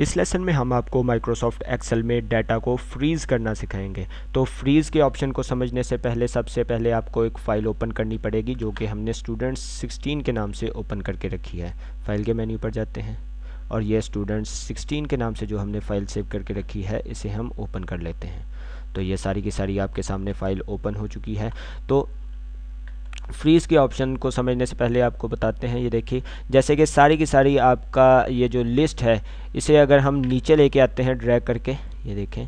इस लेसन में हम आपको माइक्रोसॉफ्ट एक्सेल में डाटा को फ्रीज़ करना सिखाएंगे। तो फ्रीज़ के ऑप्शन को समझने से पहले सबसे पहले आपको एक फ़ाइल ओपन करनी पड़ेगी, जो कि हमने स्टूडेंट्स 16 के नाम से ओपन करके रखी है। फाइल के मेन्यू पर जाते हैं और ये स्टूडेंट्स 16 के नाम से जो हमने फ़ाइल सेव करके रखी है, इसे हम ओपन कर लेते हैं। तो ये सारी की सारी आपके सामने फ़ाइल ओपन हो चुकी है। तो फ्रीज़ के ऑप्शन को समझने से पहले आपको बताते हैं, ये देखिए जैसे कि सारी की सारी आपका ये जो लिस्ट है, इसे अगर हम नीचे लेके आते हैं ड्रैग करके, ये देखें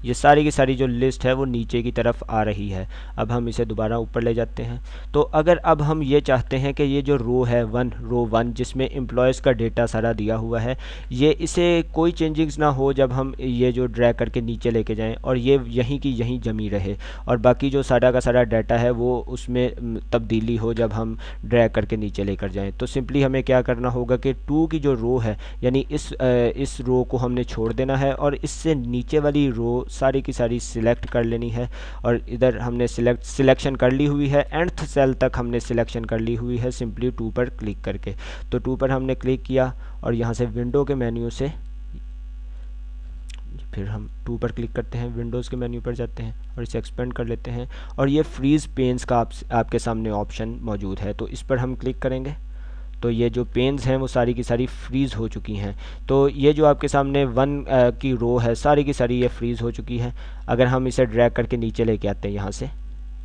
ये सारी की सारी जो लिस्ट है वो नीचे की तरफ आ रही है। अब हम इसे दोबारा ऊपर ले जाते हैं। तो अगर अब हम ये चाहते हैं कि ये जो रो है रो वन जिसमें एम्प्लॉयज़ का डेटा सारा दिया हुआ है, ये इसे कोई चेंजिंग्स ना हो जब हम ये जो ड्रैग करके नीचे लेके जाएं, और ये यहीं की यहीं जमी रहे, और बाकी जो सारा का सारा डाटा है वो उसमें तब्दीली हो जब हम ड्रैग करके नीचे लेकर जाएं। तो सिंपली हमें क्या करना होगा कि 2 की जो रो है, यानी इस रो को हमने छोड़ देना है और इससे नीचे वाली रो सारी की सारी सिलेक्ट कर लेनी है। और इधर हमने सिलेक्शन कर ली हुई है, nth सेल तक हमने सिलेक्शन कर ली हुई है सिंपली 2 पर क्लिक करके। तो 2 पर हमने क्लिक किया और यहाँ से विंडो के मेन्यू से फिर हम 2 पर क्लिक करते हैं, विंडोज़ के मेन्यू पर जाते हैं और इसे एक्सपेंड कर लेते हैं, और ये फ्रीज़ पेन्स का आपके सामने ऑप्शन मौजूद है। तो इस पर हम क्लिक करेंगे तो ये जो पेन्स हैं वो सारी की सारी फ्रीज़ हो चुकी हैं। तो ये जो आपके सामने 1 की रो है, सारी की सारी ये फ्रीज़ हो चुकी है। अगर हम इसे ड्रैग करके नीचे लेके आते हैं, यहाँ से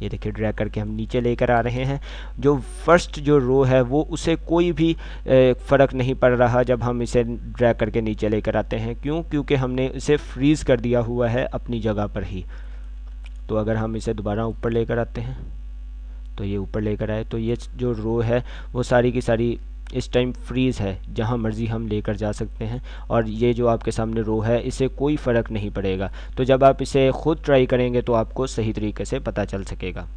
ये देखिए ड्रैग करके हम नीचे लेकर आ रहे हैं, जो फर्स्ट जो रो है वो उसे कोई भी फ़र्क नहीं पड़ रहा जब हम इसे ड्रैग करके नीचे लेकर आते हैं। क्यों? क्योंकि हमने इसे फ्रीज़ कर दिया हुआ है अपनी जगह पर ही। तो अगर हम इसे दोबारा ऊपर लेकर आते हैं तो ये ऊपर लेकर आए, तो ये जो रो है वो सारी की सारी इस टाइम फ्रीज़ है, जहाँ मर्ज़ी हम लेकर जा सकते हैं। और ये जो आपके सामने रो है इसे कोई फ़र्क नहीं पड़ेगा। तो जब आप इसे ख़ुद ट्राई करेंगे तो आपको सही तरीके से पता चल सकेगा।